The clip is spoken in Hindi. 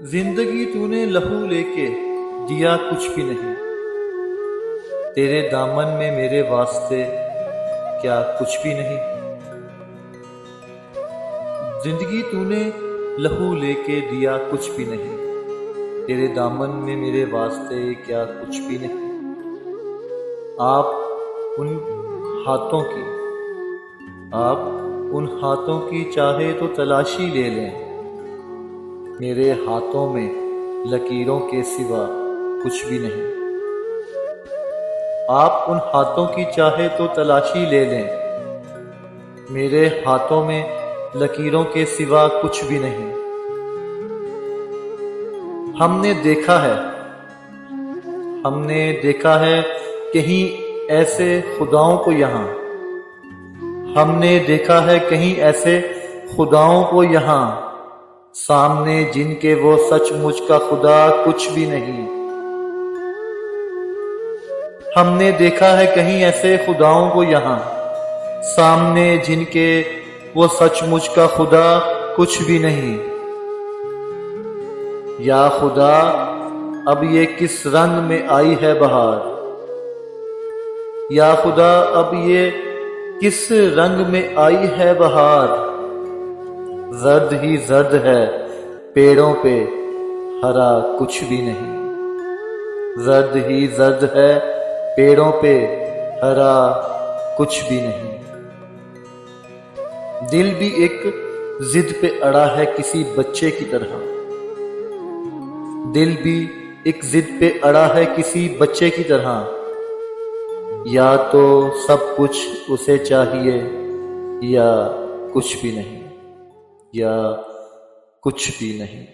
जिंदगी तूने लहू लेके दिया कुछ भी नहीं। तेरे दामन में मेरे वास्ते क्या कुछ भी नहीं। जिंदगी तूने लहू लेके दिया कुछ भी नहीं। तेरे दामन में मेरे वास्ते क्या कुछ भी नहीं। आप उन हाथों की चाहे तो तलाशी ले लें। मेरे हाथों में लकीरों के सिवा कुछ भी नहीं। आप उन हाथों की चाहे तो तलाशी ले लें। मेरे हाथों में लकीरों के सिवा कुछ भी नहीं। हमने देखा है कहीं ऐसे खुदाओं को यहाँ। हमने देखा है कहीं ऐसे खुदाओं को यहाँ, सामने जिनके वो सचमुच का खुदा कुछ भी नहीं। हमने देखा है कहीं ऐसे खुदाओं को यहाँ, सामने जिनके वो सचमुच का खुदा कुछ भी नहीं। या खुदा अब ये किस रंग में आई है बहार। या खुदा अब ये किस रंग में आई है बहार। जर्द ही जर्द है पेड़ों पे हरा कुछ भी नहीं। जर्द ही जर्द है पेड़ों पे हरा कुछ भी नहीं। दिल भी एक जिद पे अड़ा है किसी बच्चे की तरह। दिल भी एक जिद पे अड़ा है किसी बच्चे की तरह। या तो सब कुछ उसे चाहिए या कुछ भी नहीं, या कुछ भी नहीं।